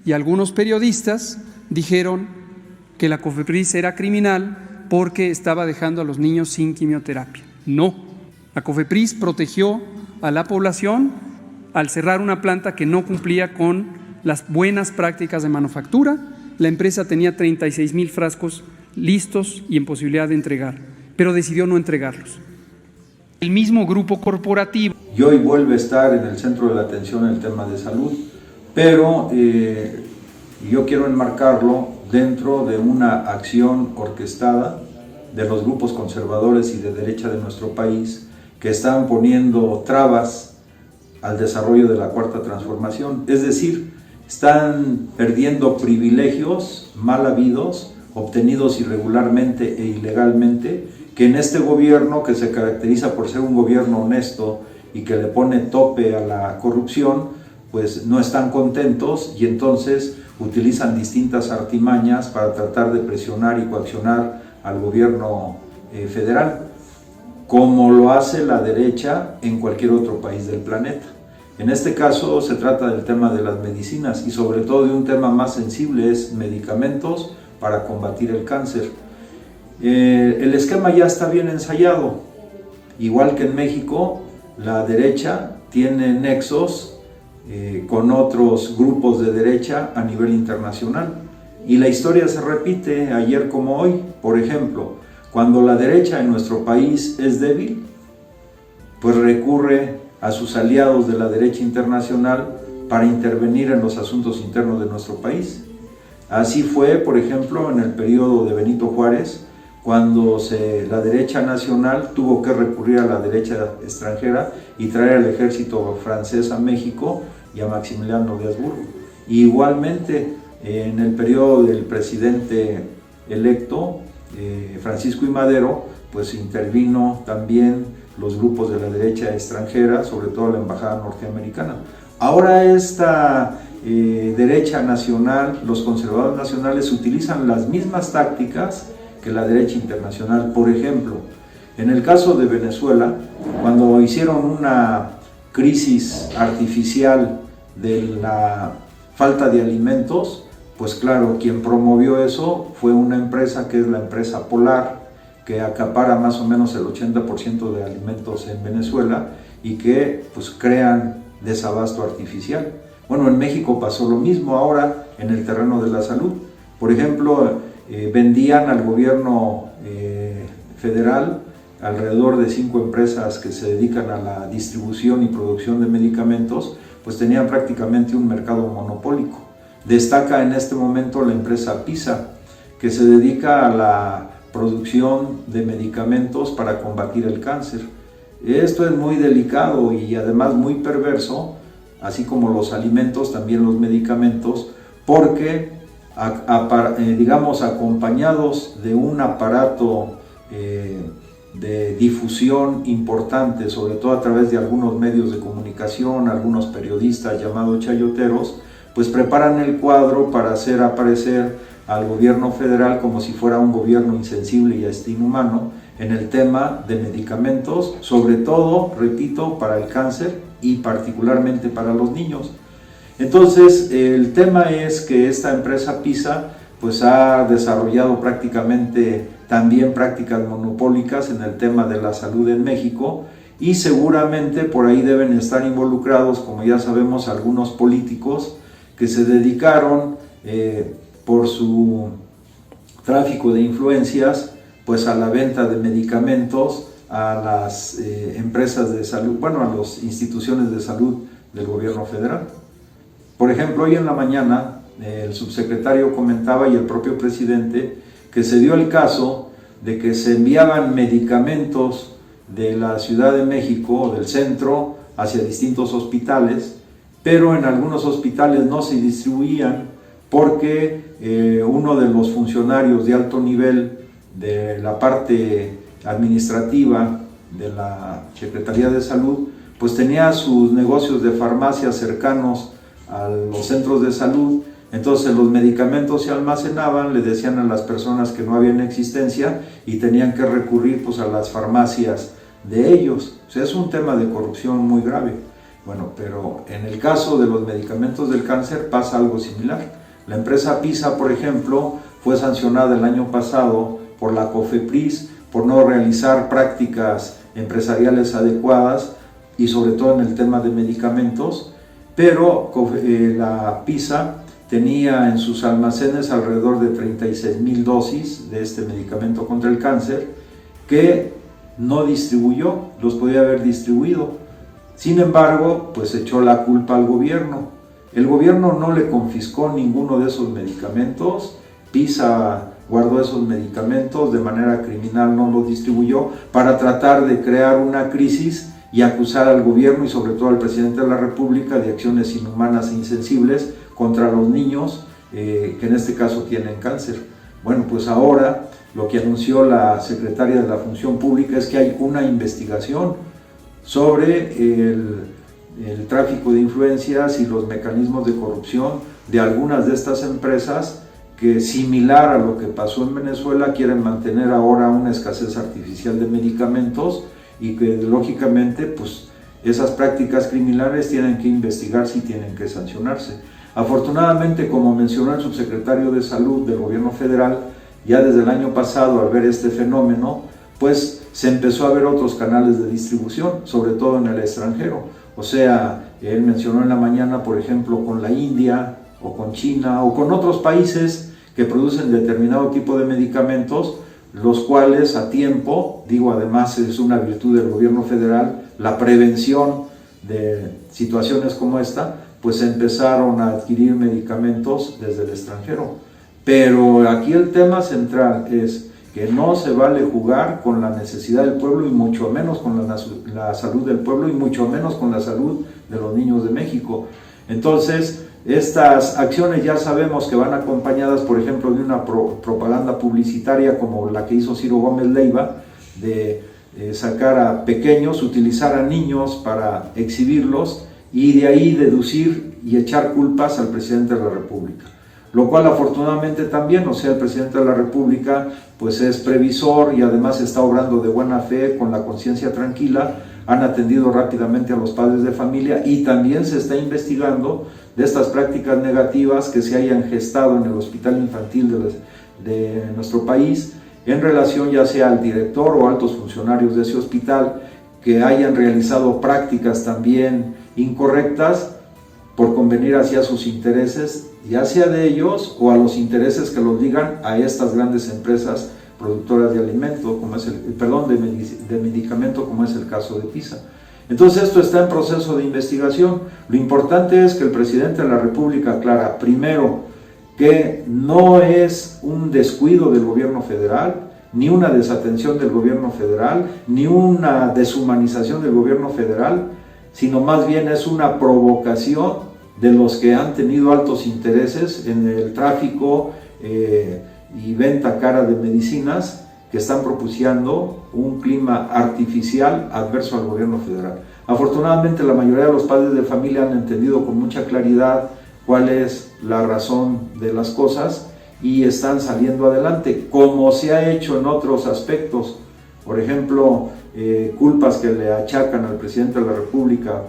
y algunos periodistas dijeron que la COFEPRIS era criminal porque estaba dejando a los niños sin quimioterapia. No, la COFEPRIS protegió a la población al cerrar una planta que no cumplía con las buenas prácticas de manufactura. La empresa tenía 36,000 frascos listos y en posibilidad de entregar, pero decidió no entregarlos. El mismo grupo corporativo. Y hoy vuelve a estar en el centro de la atención el tema de salud, pero yo quiero enmarcarlo dentro de una acción orquestada de los grupos conservadores y de derecha de nuestro país que están poniendo trabas al desarrollo de la Cuarta Transformación. Es decir, están perdiendo privilegios mal habidos, obtenidos irregularmente e ilegalmente, que en este gobierno, que se caracteriza por ser un gobierno honesto y que le pone tope a la corrupción, pues no están contentos y entonces utilizan distintas artimañas para tratar de presionar y coaccionar al gobierno federal, como lo hace la derecha en cualquier otro país del planeta. En este caso se trata del tema de las medicinas y sobre todo de un tema más sensible, es medicamentos para combatir el cáncer. El esquema ya está bien ensayado, igual que en México, la derecha tiene nexos con otros grupos de derecha a nivel internacional y la historia se repite ayer como hoy. Por ejemplo, cuando la derecha en nuestro país es débil, pues recurre a sus aliados de la derecha internacional para intervenir en los asuntos internos de nuestro país. Así fue, por ejemplo, en el periodo de Benito Juárez, cuando la derecha nacional tuvo que recurrir a la derecha extranjera y traer al ejército francés a México y a Maximiliano de Habsburgo. Y igualmente, en el periodo del presidente electo, Francisco I. Madero, pues intervino también los grupos de la derecha extranjera, sobre todo la embajada norteamericana. Ahora esta derecha nacional, los conservadores nacionales utilizan las mismas tácticas que la derecha internacional. Por ejemplo, en el caso de Venezuela, cuando hicieron una crisis artificial de la falta de alimentos, pues claro, quien promovió eso fue una empresa que es la empresa Polar, que acapara más o menos el 80% de alimentos en Venezuela y que pues crean desabasto artificial. Bueno, en México pasó lo mismo ahora en el terreno de la salud. Por ejemplo, vendían al gobierno federal alrededor de 5 empresas que se dedican a la distribución y producción de medicamentos, pues tenían prácticamente un mercado monopólico. Destaca en este momento la empresa PISA, que se dedica a la producción de medicamentos para combatir el cáncer. Esto es muy delicado y además muy perverso, así como los alimentos, también los medicamentos, porque digamos, acompañados de un aparato de difusión importante, sobre todo a través de algunos medios de comunicación, algunos periodistas llamados chayoteros, pues preparan el cuadro para hacer aparecer al gobierno federal como si fuera un gobierno insensible y hasta inhumano en el tema de medicamentos, sobre todo, repito, para el cáncer y particularmente para los niños. Entonces, el tema es que esta empresa PISA pues ha desarrollado prácticamente también prácticas monopólicas en el tema de la salud en México y seguramente por ahí deben estar involucrados, como ya sabemos, algunos políticos que se dedicaron por su tráfico de influencias pues a la venta de medicamentos a las empresas de salud, bueno, a las instituciones de salud del gobierno federal. Por ejemplo, hoy en la mañana el subsecretario comentaba y el propio presidente que se dio el caso de que se enviaban medicamentos de la Ciudad de México o del centro hacia distintos hospitales, pero en algunos hospitales no se distribuían porque uno de los funcionarios de alto nivel de la parte administrativa de la Secretaría de Salud pues tenía sus negocios de farmacia cercanos a los centros de salud. Entonces los medicamentos se almacenaban, le decían a las personas que no habían existencia y tenían que recurrir pues a las farmacias de ellos. O sea, es un tema de corrupción muy grave. Bueno, pero en el caso de los medicamentos del cáncer pasa algo similar. La empresa PISA, por ejemplo, fue sancionada el año pasado por la COFEPRIS por no realizar prácticas empresariales adecuadas y sobre todo en el tema de medicamentos, pero la PISA tenía en sus almacenes alrededor de 36,000 dosis de este medicamento contra el cáncer que no distribuyó, los podía haber distribuido. Sin embargo, pues echó la culpa al gobierno. El gobierno no le confiscó ninguno de esos medicamentos, PISA guardó esos medicamentos de manera criminal, no los distribuyó para tratar de crear una crisis y acusar al gobierno y sobre todo al presidente de la República de acciones inhumanas e insensibles contra los niños que en este caso tienen cáncer. Bueno, pues ahora lo que anunció la secretaria de la Función Pública es que hay una investigación sobre el tráfico de influencias y los mecanismos de corrupción de algunas de estas empresas que, similar a lo que pasó en Venezuela, quieren mantener ahora una escasez artificial de medicamentos y que lógicamente pues esas prácticas criminales tienen que investigarse y tienen que sancionarse. Afortunadamente, como mencionó el subsecretario de Salud del Gobierno Federal, ya desde el año pasado, al ver este fenómeno, pues se empezó a ver otros canales de distribución, sobre todo en el extranjero. O sea, él mencionó en la mañana, por ejemplo, con la India o con China o con otros países que producen determinado tipo de medicamentos, los cuales a tiempo, digo, además es una virtud del gobierno federal, la prevención de situaciones como esta, pues empezaron a adquirir medicamentos desde el extranjero. Pero aquí el tema central es que no se vale jugar con la necesidad del pueblo y mucho menos con la salud del pueblo y mucho menos con la salud de los niños de México. Entonces, estas acciones ya sabemos que van acompañadas, por ejemplo, de una propaganda publicitaria como la que hizo Ciro Gómez Leiva, de sacar a pequeños, utilizar a niños para exhibirlos y de ahí deducir y echar culpas al presidente de la República. Lo cual afortunadamente también, o sea, el presidente de la República pues es previsor y además está obrando de buena fe, con la conciencia tranquila, han atendido rápidamente a los padres de familia y también se está investigando de estas prácticas negativas que se hayan gestado en el hospital infantil de nuestro país en relación ya sea al director o altos funcionarios de ese hospital que hayan realizado prácticas también incorrectas por convenir hacia sus intereses, ya sea de ellos o a los intereses que los ligan a estas grandes empresas productoras de alimento, como es de medicamento, como es el caso de PISA. Entonces esto está en proceso de investigación. Lo importante es que el presidente de la República aclara, primero, que no es un descuido del gobierno federal, ni una desatención del gobierno federal, ni una deshumanización del gobierno federal, sino más bien es una provocación de los que han tenido altos intereses en el tráfico y venta cara de medicinas que están propiciando un clima artificial adverso al gobierno federal. Afortunadamente la mayoría de los padres de familia han entendido con mucha claridad cuál es la razón de las cosas y están saliendo adelante, como se ha hecho en otros aspectos. Por ejemplo, culpas que le achacan al presidente de la República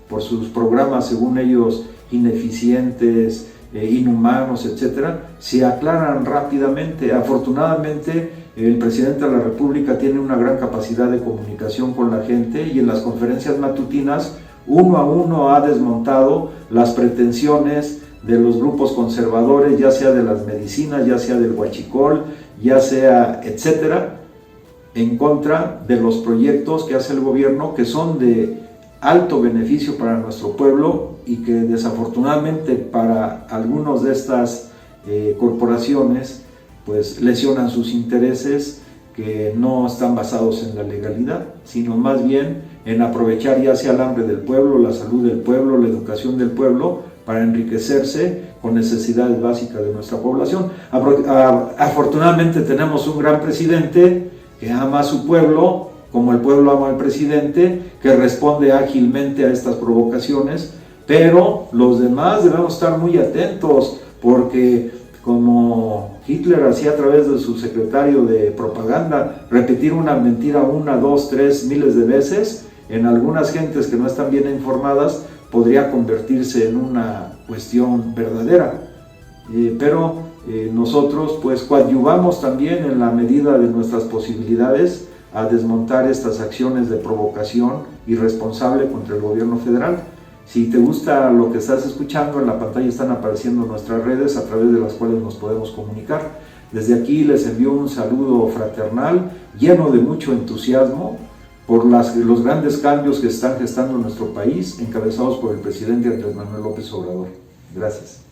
por sus programas, según ellos, ineficientes, inhumanos, etcétera, se aclaran rápidamente. Afortunadamente, el presidente de la República tiene una gran capacidad de comunicación con la gente y en las conferencias matutinas, uno a uno ha desmontado las pretensiones de los grupos conservadores, ya sea de las medicinas, ya sea del huachicol, ya sea, etcétera, en contra de los proyectos que hace el gobierno, que son de alto beneficio para nuestro pueblo y que desafortunadamente para algunos de estas corporaciones pues lesionan sus intereses, que no están basados en la legalidad, sino más bien en aprovechar ya sea el hambre del pueblo, la salud del pueblo, la educación del pueblo, para enriquecerse con necesidades básicas de nuestra población. Afortunadamente tenemos un gran presidente que ama a su pueblo, como el pueblo ama al presidente, que responde ágilmente a estas provocaciones, pero los demás debemos estar muy atentos, porque como Hitler hacía a través de su secretario de propaganda, repetir una mentira 1, 2, 3 miles de veces, en algunas gentes que no están bien informadas podría convertirse en una cuestión verdadera. Pero nosotros pues coadyuvamos también en la medida de nuestras posibilidades a desmontar estas acciones de provocación irresponsable contra el gobierno federal. Si te gusta lo que estás escuchando, en la pantalla están apareciendo nuestras redes a través de las cuales nos podemos comunicar. Desde aquí les envío un saludo fraternal, lleno de mucho entusiasmo por los grandes cambios que están gestando en nuestro país, encabezados por el presidente Andrés Manuel López Obrador. Gracias.